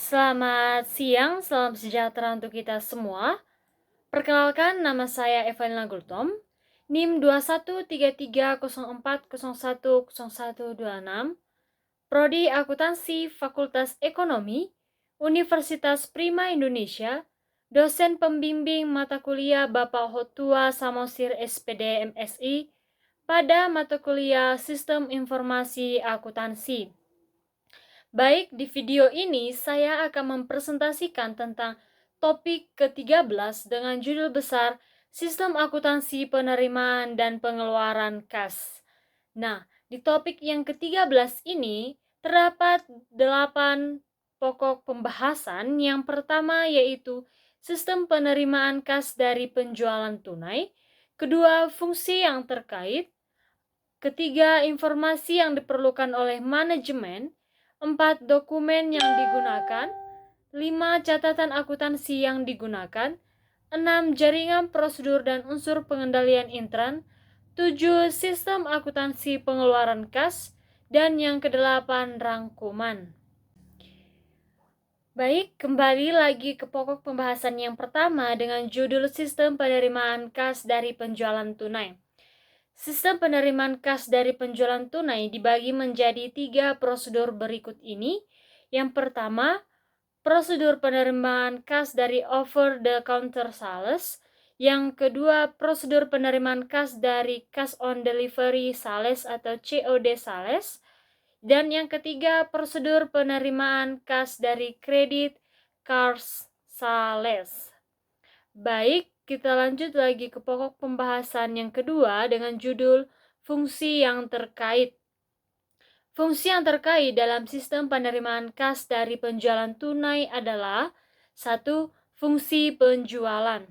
Selamat siang, salam sejahtera untuk kita semua. Perkenalkan, nama saya Evelina Gultom, NIM 213304010126, Prodi Akuntansi Fakultas Ekonomi, Universitas Prima Indonesia, dosen pembimbing mata kuliah Bapak Hotua Samosir SPD MSI pada mata kuliah Sistem Informasi Akuntansi. Baik, di video ini saya akan mempresentasikan tentang topik ke-13 dengan judul besar Sistem Akuntansi Penerimaan dan Pengeluaran Kas. Nah, di topik yang ke-13 ini terdapat 8 pokok pembahasan. Yang pertama yaitu sistem penerimaan kas dari penjualan tunai, kedua fungsi yang terkait, ketiga informasi yang diperlukan oleh manajemen, 4 dokumen yang digunakan, 5 catatan akuntansi yang digunakan, 6 jaringan prosedur dan unsur pengendalian intern, 7 sistem akuntansi pengeluaran kas, dan yang ke-8 rangkuman. Baik, kembali lagi ke pokok pembahasan yang pertama dengan judul sistem penerimaan kas dari penjualan tunai. Sistem penerimaan kas dari penjualan tunai dibagi menjadi 3 prosedur berikut ini. Yang pertama, prosedur penerimaan kas dari over the counter sales. Yang kedua, prosedur penerimaan kas dari cash on delivery sales atau COD sales. Dan yang ketiga, prosedur penerimaan kas dari credit cards sales. Baik, kita lanjut lagi ke pokok pembahasan yang kedua dengan judul fungsi yang terkait. Fungsi yang terkait dalam sistem penerimaan kas dari penjualan tunai adalah 1. Fungsi penjualan.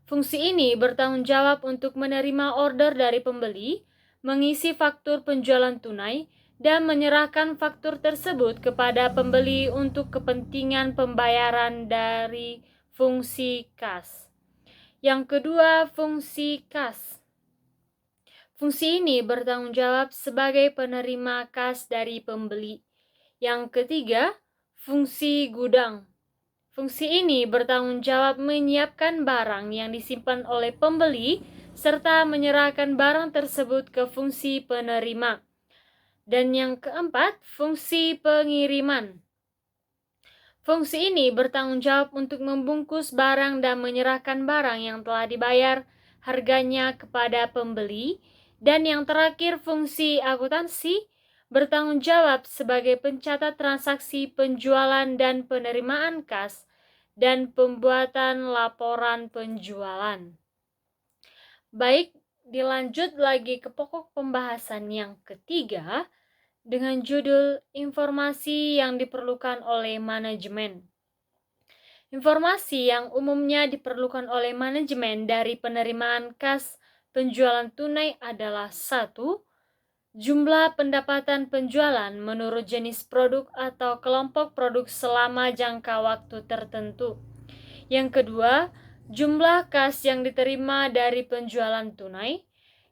Fungsi ini bertanggung jawab untuk menerima order dari pembeli, mengisi faktur penjualan tunai, dan menyerahkan faktur tersebut kepada pembeli untuk kepentingan pembayaran dari fungsi kas. Yang kedua, fungsi kas. Fungsi ini bertanggung jawab sebagai penerima kas dari pembeli. Yang ketiga, fungsi gudang. Fungsi ini bertanggung jawab menyiapkan barang yang disimpan oleh pembeli serta menyerahkan barang tersebut ke fungsi penerima. Dan yang keempat, fungsi pengiriman. Fungsi ini bertanggung jawab untuk membungkus barang dan menyerahkan barang yang telah dibayar harganya kepada pembeli. Dan yang terakhir, fungsi akuntansi bertanggung jawab sebagai pencatat transaksi penjualan dan penerimaan kas dan pembuatan laporan penjualan. Baik, dilanjut lagi ke pokok pembahasan yang ketiga dengan judul informasi yang diperlukan oleh manajemen. Informasi yang umumnya diperlukan oleh manajemen dari penerimaan kas penjualan tunai adalah 1. Jumlah pendapatan penjualan menurut jenis produk atau kelompok produk selama jangka waktu tertentu. Yang kedua, jumlah kas yang diterima dari penjualan tunai.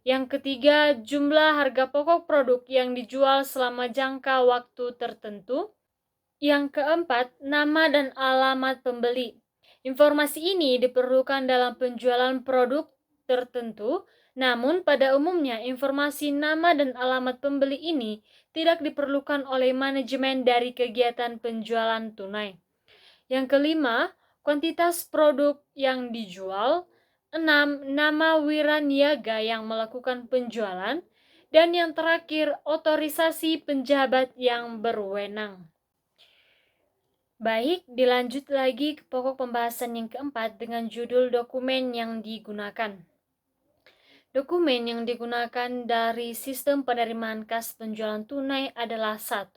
Yang ketiga, jumlah harga pokok produk yang dijual selama jangka waktu tertentu. Yang keempat, nama dan alamat pembeli. Informasi ini diperlukan dalam penjualan produk tertentu, namun pada umumnya informasi nama dan alamat pembeli ini tidak diperlukan oleh manajemen dari kegiatan penjualan tunai. Yang kelima, kuantitas produk yang dijual. 6. Nama wiraniaga yang melakukan penjualan. Dan yang terakhir, otorisasi penjabat yang berwenang. Baik, dilanjut lagi ke pokok pembahasan yang keempat dengan judul dokumen yang digunakan. Dokumen yang digunakan dari sistem penerimaan kas penjualan tunai adalah 1.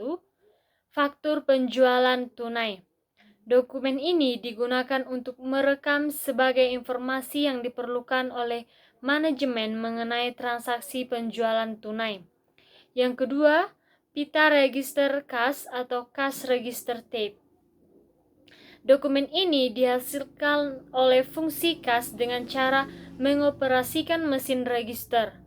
Faktur penjualan tunai. Dokumen ini digunakan untuk merekam sebagai informasi yang diperlukan oleh manajemen mengenai transaksi penjualan tunai. Yang kedua, pita register kas atau cash register tape. Dokumen ini dihasilkan oleh fungsi kas dengan cara mengoperasikan mesin register.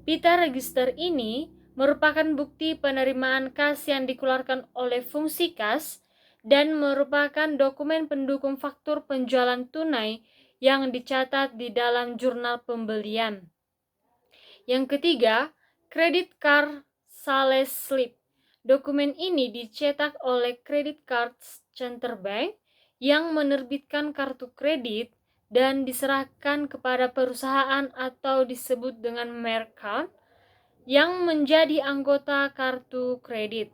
Pita register ini merupakan bukti penerimaan kas yang dikeluarkan oleh fungsi kas dan merupakan dokumen pendukung faktur penjualan tunai yang dicatat di dalam jurnal pembelian. Yang ketiga, credit card sales slip. Dokumen ini dicetak oleh Credit Card Center Bank yang menerbitkan kartu kredit dan diserahkan kepada perusahaan atau disebut dengan merchant yang menjadi anggota kartu kredit.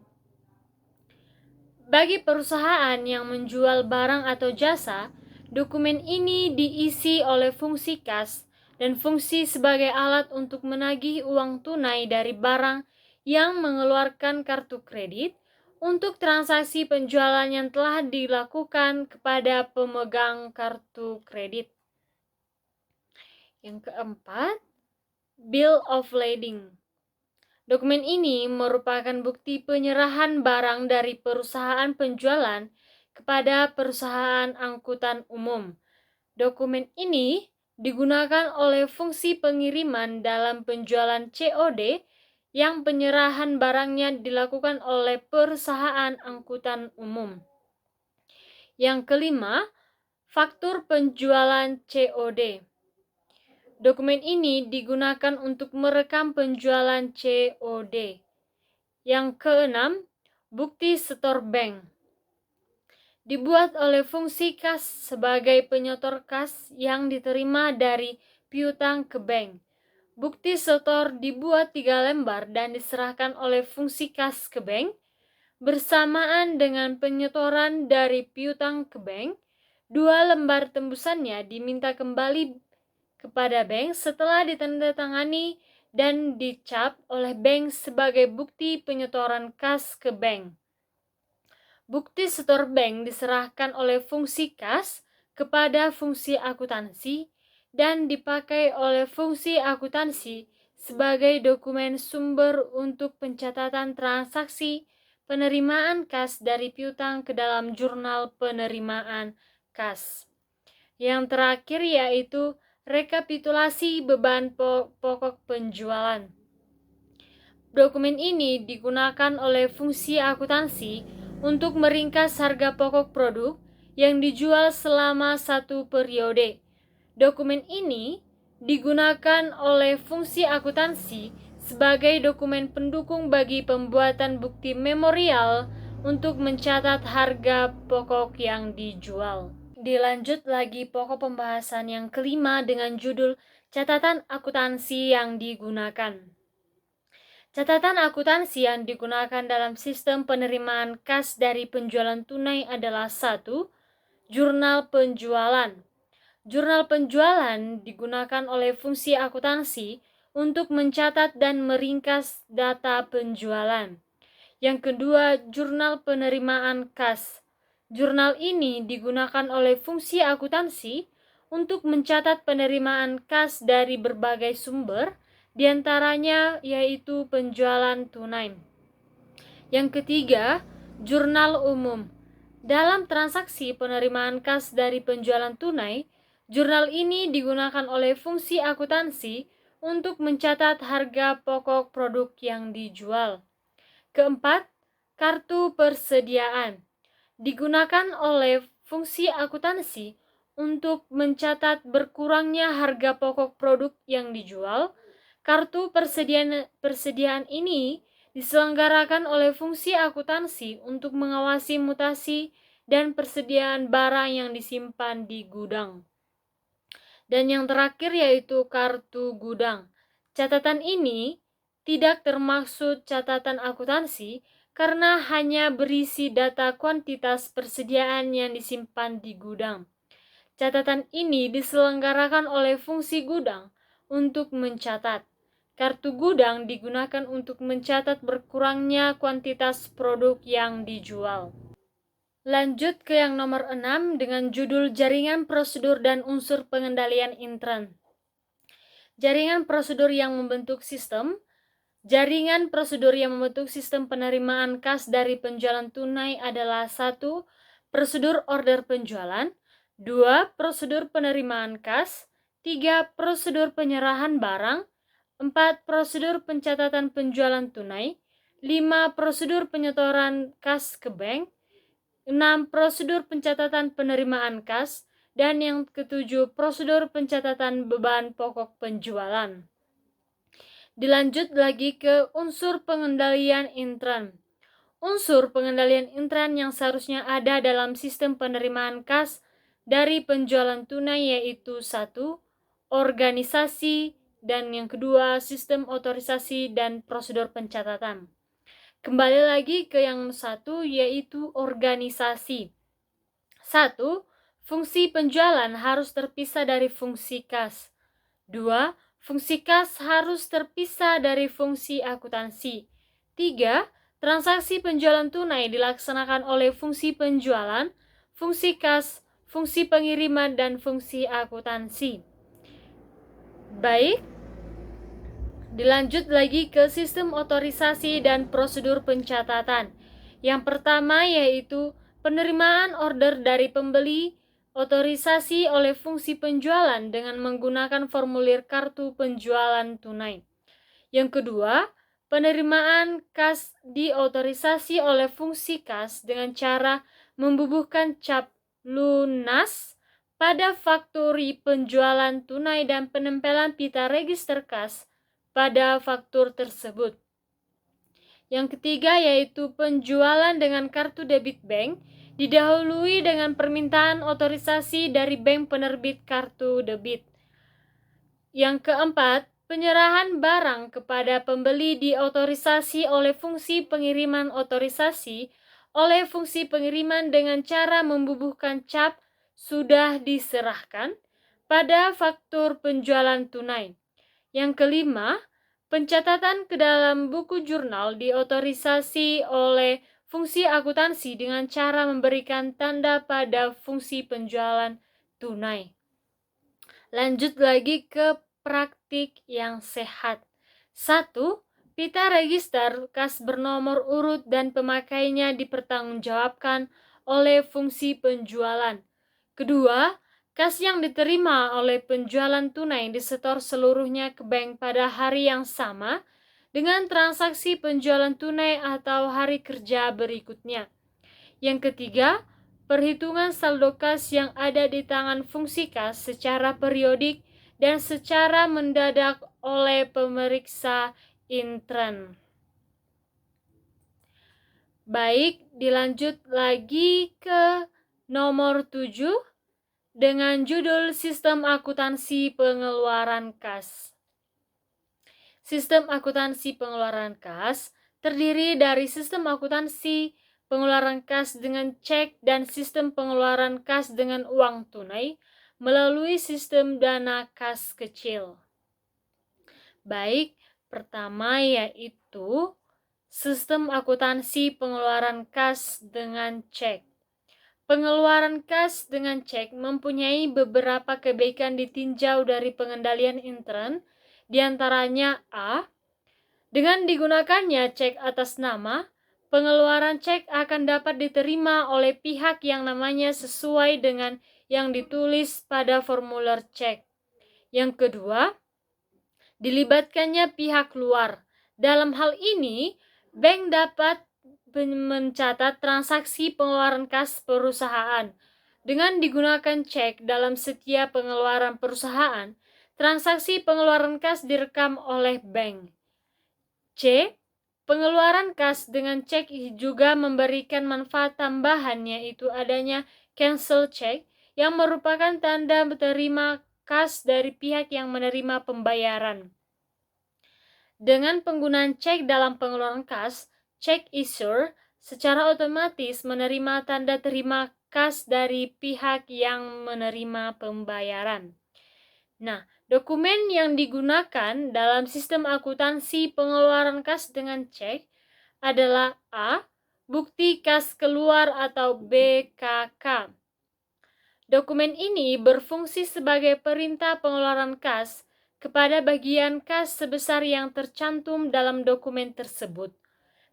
Bagi perusahaan yang menjual barang atau jasa, dokumen ini diisi oleh fungsi kas dan fungsi sebagai alat untuk menagih uang tunai dari barang yang mengeluarkan kartu kredit untuk transaksi penjualan yang telah dilakukan kepada pemegang kartu kredit. Yang keempat, Bill of Lading. Dokumen ini merupakan bukti penyerahan barang dari perusahaan penjualan kepada perusahaan angkutan umum. Dokumen ini digunakan oleh fungsi pengiriman dalam penjualan COD yang penyerahan barangnya dilakukan oleh perusahaan angkutan umum. Yang kelima, faktur penjualan COD. Dokumen ini digunakan untuk merekam penjualan COD. Yang keenam, bukti setor bank. Dibuat oleh fungsi kas sebagai penyetor kas yang diterima dari piutang ke bank. Bukti setor dibuat 3 lembar dan diserahkan oleh fungsi kas ke bank. Bersamaan dengan penyetoran dari piutang ke bank, 2 lembar tembusannya diminta kembali kepada bank setelah ditandatangani dan dicap oleh bank sebagai bukti penyetoran kas ke bank. Bukti setor bank diserahkan oleh fungsi kas kepada fungsi akuntansi dan dipakai oleh fungsi akuntansi sebagai dokumen sumber untuk pencatatan transaksi penerimaan kas dari piutang ke dalam jurnal penerimaan kas. Yang terakhir yaitu rekapitulasi beban pokok penjualan. Dokumen ini digunakan oleh fungsi akuntansi untuk meringkas harga pokok produk yang dijual selama 1 periode. Dokumen ini digunakan oleh fungsi akuntansi sebagai dokumen pendukung bagi pembuatan bukti memorial untuk mencatat harga pokok yang dijual. Dilanjut lagi pokok pembahasan yang kelima dengan judul catatan akuntansi yang digunakan. Catatan akuntansi yang digunakan dalam sistem penerimaan kas dari penjualan tunai adalah 1. Jurnal penjualan. Jurnal penjualan digunakan oleh fungsi akuntansi untuk mencatat dan meringkas data penjualan. Yang kedua, jurnal penerimaan kas. Jurnal ini digunakan oleh fungsi akuntansi untuk mencatat penerimaan kas dari berbagai sumber, diantaranya yaitu penjualan tunai. Yang ketiga, jurnal umum. Dalam transaksi penerimaan kas dari penjualan tunai, jurnal ini digunakan oleh fungsi akuntansi untuk mencatat harga pokok produk yang dijual. Keempat, kartu persediaan. Digunakan oleh fungsi akuntansi untuk mencatat berkurangnya harga pokok produk yang dijual. Kartu persediaan ini diselenggarakan oleh fungsi akuntansi untuk mengawasi mutasi dan persediaan barang yang disimpan di gudang. Dan yang terakhir yaitu kartu gudang. Catatan ini tidak termaksud catatan akuntansi karena hanya berisi data kuantitas persediaan yang disimpan di gudang. Catatan ini diselenggarakan oleh fungsi gudang untuk mencatat. Kartu gudang digunakan untuk mencatat berkurangnya kuantitas produk yang dijual. Lanjut ke yang nomor 6 dengan judul Jaringan Prosedur dan Unsur Pengendalian Intern. Jaringan prosedur yang membentuk sistem. Jaringan prosedur yang membentuk sistem penerimaan kas dari penjualan tunai adalah 1. Prosedur order penjualan, 2. Prosedur penerimaan kas, 3. Prosedur penyerahan barang, 4. Prosedur pencatatan penjualan tunai, 5. Prosedur penyetoran kas ke bank, 6. Prosedur pencatatan penerimaan kas. Dan yang ketujuh, prosedur pencatatan beban pokok penjualan. Dilanjut lagi ke unsur pengendalian intern. Unsur pengendalian intern yang seharusnya ada dalam sistem penerimaan kas dari penjualan tunai yaitu 1. Organisasi, dan yang kedua sistem otorisasi dan prosedur pencatatan. Kembali lagi ke yang satu yaitu organisasi. 1. Fungsi penjualan harus terpisah dari fungsi kas. 2. Fungsi kas harus terpisah dari fungsi akuntansi. 3. Transaksi penjualan tunai dilaksanakan oleh fungsi penjualan, fungsi kas, fungsi pengiriman, dan fungsi akuntansi. Baik, dilanjut lagi ke sistem otorisasi dan prosedur pencatatan. Yang pertama yaitu penerimaan order dari pembeli, otorisasi oleh fungsi penjualan dengan menggunakan formulir kartu penjualan tunai. Yang kedua, penerimaan kas diotorisasi oleh fungsi kas dengan cara membubuhkan cap lunas pada fakturi penjualan tunai dan penempelan pita register kas pada faktur tersebut. Yang ketiga yaitu penjualan dengan kartu debit bank didahului dengan permintaan otorisasi dari bank penerbit kartu debit. Yang keempat, penyerahan barang kepada pembeli diotorisasi oleh fungsi pengiriman otorisasi oleh fungsi pengiriman dengan cara membubuhkan cap sudah diserahkan pada faktur penjualan tunai. Yang kelima, pencatatan ke dalam buku jurnal diotorisasi oleh fungsi akuntansi dengan cara memberikan tanda pada fungsi penjualan tunai. Lanjut lagi ke praktik yang sehat. 1. Pita register kas bernomor urut dan pemakainya dipertanggungjawabkan oleh fungsi penjualan. Kedua, kas yang diterima oleh penjualan tunai disetor seluruhnya ke bank pada hari yang sama dengan transaksi penjualan tunai atau hari kerja berikutnya. Yang ketiga, perhitungan saldo kas yang ada di tangan fungsi kas secara periodik dan secara mendadak oleh pemeriksa intern. Baik, dilanjut lagi ke nomor 7 dengan judul Sistem Akuntansi Pengeluaran Kas. Sistem akuntansi pengeluaran kas terdiri dari sistem akuntansi pengeluaran kas dengan cek dan sistem pengeluaran kas dengan uang tunai melalui sistem dana kas kecil. Baik, pertama yaitu sistem akuntansi pengeluaran kas dengan cek. Pengeluaran kas dengan cek mempunyai beberapa kebaikan ditinjau dari pengendalian intern, diantaranya A. Dengan digunakannya cek atas nama, pengeluaran cek akan dapat diterima oleh pihak yang namanya sesuai dengan yang ditulis pada formulir cek. Yang kedua, dilibatkannya pihak luar. Dalam hal ini, bank dapat mencatat transaksi pengeluaran kas perusahaan. Dengan digunakan cek dalam setiap pengeluaran perusahaan, transaksi pengeluaran kas direkam oleh bank. C. Pengeluaran kas dengan cek juga memberikan manfaat tambahan yaitu adanya cancel check yang merupakan tanda terima kas dari pihak yang menerima pembayaran. Dengan penggunaan cek dalam pengeluaran kas, check issuer secara otomatis menerima tanda terima kas dari pihak yang menerima pembayaran. Nah, dokumen yang digunakan dalam sistem akuntansi pengeluaran kas dengan cek adalah A. Bukti kas keluar atau BKK. Dokumen ini berfungsi sebagai perintah pengeluaran kas kepada bagian kas sebesar yang tercantum dalam dokumen tersebut.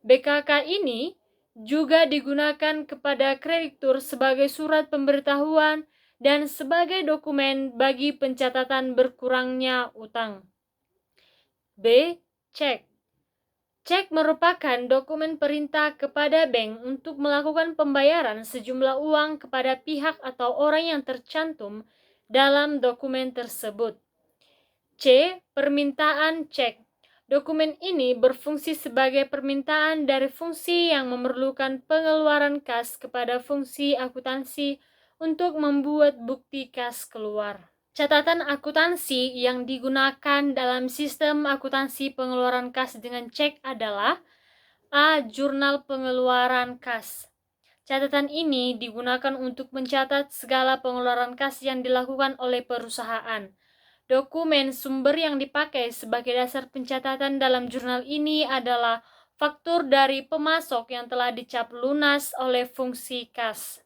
BKK ini juga digunakan kepada kreditur sebagai surat pemberitahuan dan sebagai dokumen bagi pencatatan berkurangnya utang. B. Cek. Cek merupakan dokumen perintah kepada bank untuk melakukan pembayaran sejumlah uang kepada pihak atau orang yang tercantum dalam dokumen tersebut. C. Permintaan cek. Dokumen ini berfungsi sebagai permintaan dari fungsi yang memerlukan pengeluaran kas kepada fungsi akuntansi untuk membuat bukti kas keluar. Catatan akuntansi yang digunakan dalam sistem akuntansi pengeluaran kas dengan cek adalah A. Jurnal pengeluaran kas. Catatan ini digunakan untuk mencatat segala pengeluaran kas yang dilakukan oleh perusahaan. Dokumen sumber yang dipakai sebagai dasar pencatatan dalam jurnal ini adalah faktur dari pemasok yang telah dicap lunas oleh fungsi kas.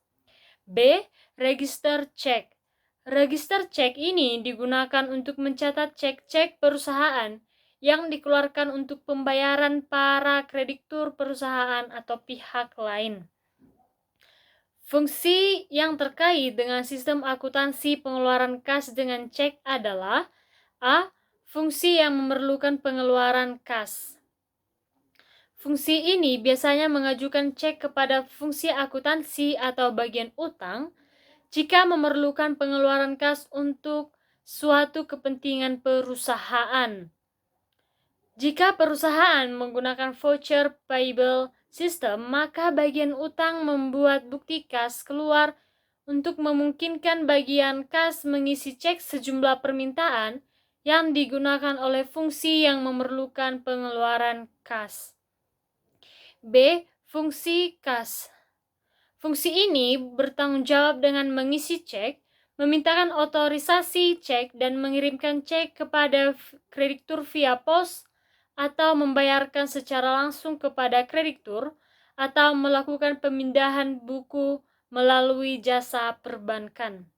B. Register cek. Register cek ini digunakan untuk mencatat cek-cek perusahaan yang dikeluarkan untuk pembayaran para kreditur perusahaan atau pihak lain. Fungsi yang terkait dengan sistem akuntansi pengeluaran kas dengan cek adalah A. Fungsi yang memerlukan pengeluaran kas. Fungsi ini biasanya mengajukan cek kepada fungsi akuntansi atau bagian utang jika memerlukan pengeluaran kas untuk suatu kepentingan perusahaan. Jika perusahaan menggunakan voucher payable system, maka bagian utang membuat bukti kas keluar untuk memungkinkan bagian kas mengisi cek sejumlah permintaan yang digunakan oleh fungsi yang memerlukan pengeluaran kas. B. Fungsi kas. Fungsi ini bertanggung jawab dengan mengisi cek, memintakan otorisasi cek, dan mengirimkan cek kepada kreditur via pos, atau membayarkan secara langsung kepada kreditur, atau melakukan pemindahan buku melalui jasa perbankan.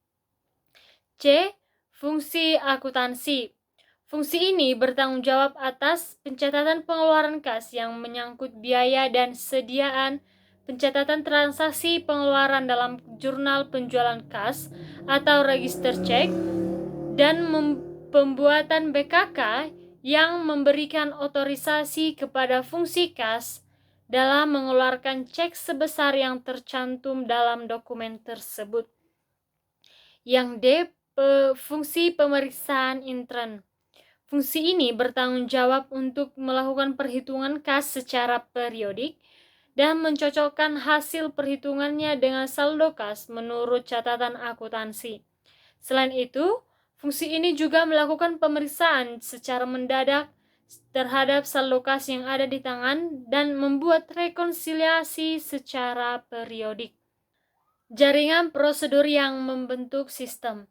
C. Fungsi akuntansi. Fungsi ini bertanggung jawab atas pencatatan pengeluaran kas yang menyangkut biaya dan sediaan, pencatatan transaksi pengeluaran dalam jurnal penjualan kas atau register cek, dan pembuatan BKK yang memberikan otorisasi kepada fungsi kas dalam mengeluarkan cek sebesar yang tercantum dalam dokumen tersebut. Yang D. Fungsi pemeriksaan intern. Fungsi ini bertanggung jawab untuk melakukan perhitungan kas secara periodik dan mencocokkan hasil perhitungannya dengan saldo kas menurut catatan akuntansi. Selain itu, fungsi ini juga melakukan pemeriksaan secara mendadak terhadap saldo kas yang ada di tangan dan membuat rekonsiliasi secara periodik. Jaringan prosedur yang membentuk sistem.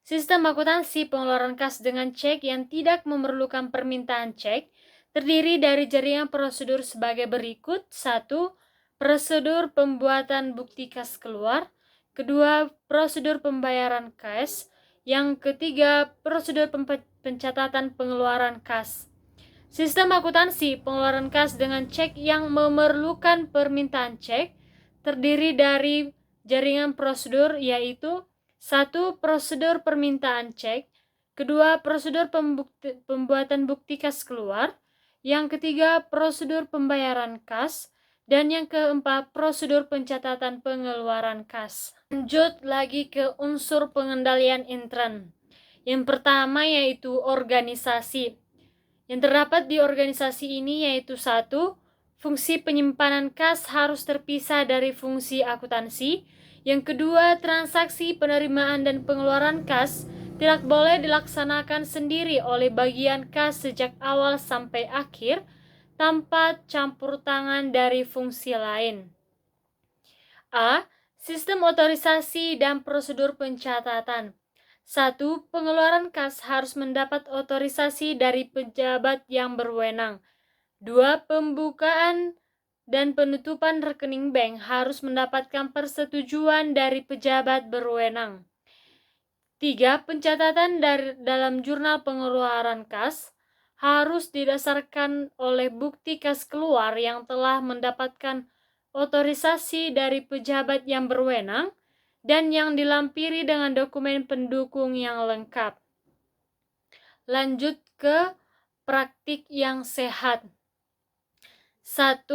Sistem akuntansi pengeluaran kas dengan cek yang tidak memerlukan permintaan cek terdiri dari jaringan prosedur sebagai berikut. 1. Prosedur pembuatan bukti kas keluar. 2. Prosedur pembayaran kas. Yang ketiga, prosedur pencatatan pengeluaran kas. Sistem akuntansi pengeluaran kas dengan cek yang memerlukan permintaan cek terdiri dari jaringan prosedur, yaitu 1. Prosedur permintaan cek. 2. Prosedur pembuatan bukti kas keluar. Yang ketiga, prosedur pembayaran kas. Dan yang keempat, prosedur pencatatan pengeluaran kas. Lanjut lagi ke unsur pengendalian intern. Yang pertama yaitu organisasi. Yang terdapat di organisasi ini yaitu 1. Fungsi penyimpanan kas harus terpisah dari fungsi akuntansi. Yang kedua, transaksi penerimaan dan pengeluaran kas tidak boleh dilaksanakan sendiri oleh bagian kas sejak awal sampai akhir tanpa campur tangan dari fungsi lain. A. Sistem otorisasi dan prosedur pencatatan. 1. Pengeluaran kas harus mendapat otorisasi dari pejabat yang berwenang. 2. Pembukaan dan penutupan rekening bank harus mendapatkan persetujuan dari pejabat berwenang. 3. Pencatatan dalam jurnal pengeluaran kas harus didasarkan oleh bukti kas keluar yang telah mendapatkan otorisasi dari pejabat yang berwenang dan yang dilampiri dengan dokumen pendukung yang lengkap. Lanjut ke praktik yang sehat. 1.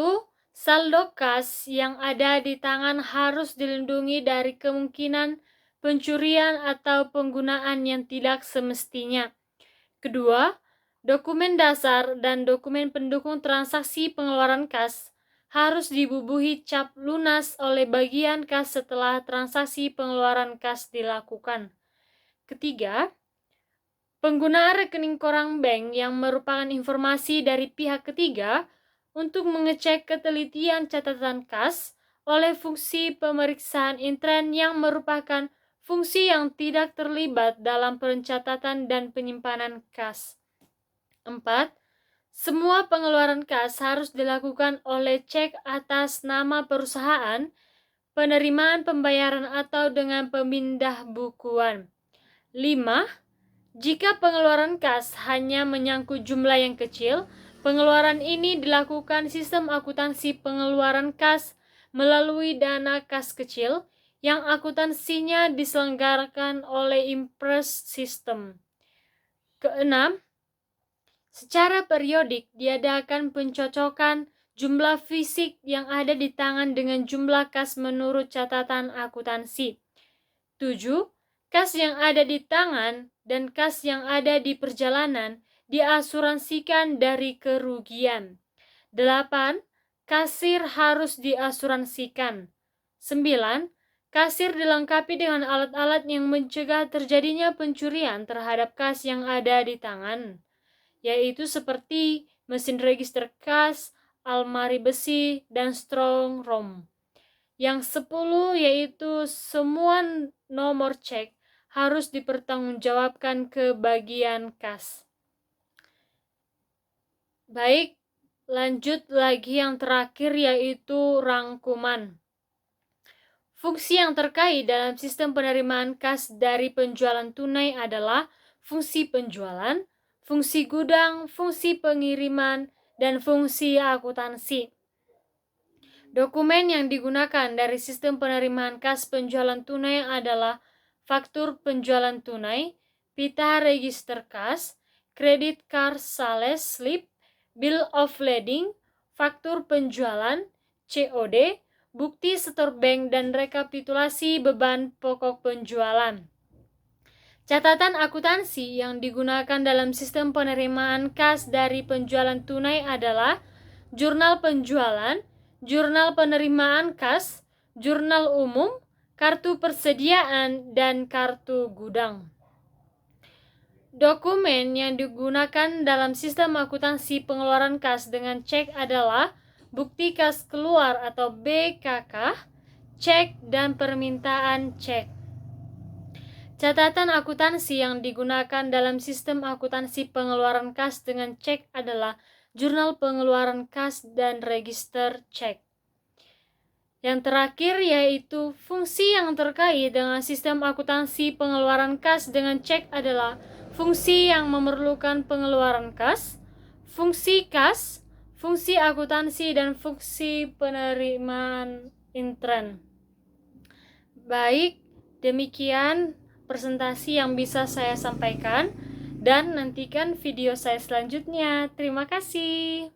Saldo kas yang ada di tangan harus dilindungi dari kemungkinan pencurian atau penggunaan yang tidak semestinya. Kedua, dokumen dasar dan dokumen pendukung transaksi pengeluaran kas harus dibubuhi cap lunas oleh bagian kas setelah transaksi pengeluaran kas dilakukan. Ketiga, penggunaan rekening koran bank yang merupakan informasi dari pihak ketiga untuk mengecek ketelitian catatan kas oleh fungsi pemeriksaan intern yang merupakan fungsi yang tidak terlibat dalam pencatatan dan penyimpanan kas. 4. Semua pengeluaran kas harus dilakukan oleh cek atas nama perusahaan, penerimaan pembayaran atau dengan pemindah bukuan. 5. Jika pengeluaran kas hanya menyangkut jumlah yang kecil, pengeluaran ini dilakukan sistem akuntansi pengeluaran kas melalui dana kas kecil yang akuntansinya diselenggarakan oleh Impress System. Keenam, secara periodik diadakan pencocokan jumlah fisik yang ada di tangan dengan jumlah kas menurut catatan akuntansi. 7. Kas yang ada di tangan dan kas yang ada di perjalanan diasuransikan dari kerugian. 8. Kasir harus diasuransikan. 9. Kasir dilengkapi dengan alat-alat yang mencegah terjadinya pencurian terhadap kas yang ada di tangan, yaitu seperti mesin register kas, almari besi, dan strong room. Yang 10 yaitu semua nomor cek harus dipertanggungjawabkan ke bagian kas. Baik, lanjut lagi yang terakhir yaitu rangkuman. Fungsi yang terkait dalam sistem penerimaan kas dari penjualan tunai adalah fungsi penjualan, fungsi gudang, fungsi pengiriman, dan fungsi akuntansi. Dokumen yang digunakan dari sistem penerimaan kas penjualan tunai adalah faktur penjualan tunai, pita register kas, credit card sales slip, bill of lading, faktur penjualan, COD, bukti setor bank, dan rekapitulasi beban pokok penjualan. Catatan akuntansi yang digunakan dalam sistem penerimaan kas dari penjualan tunai adalah jurnal penjualan, jurnal penerimaan kas, jurnal umum, kartu persediaan, dan kartu gudang. Dokumen yang digunakan dalam sistem akuntansi pengeluaran kas dengan cek adalah bukti kas keluar atau BKK, cek, dan permintaan cek. Catatan akuntansi yang digunakan dalam sistem akuntansi pengeluaran kas dengan cek adalah jurnal pengeluaran kas dan register cek. Yang terakhir yaitu fungsi yang terkait dengan sistem akuntansi pengeluaran kas dengan cek adalah fungsi yang memerlukan pengeluaran kas, fungsi kas, fungsi akuntansi, dan fungsi penerimaan intern. Baik, demikian presentasi yang bisa saya sampaikan, dan nantikan video saya selanjutnya. Terima kasih.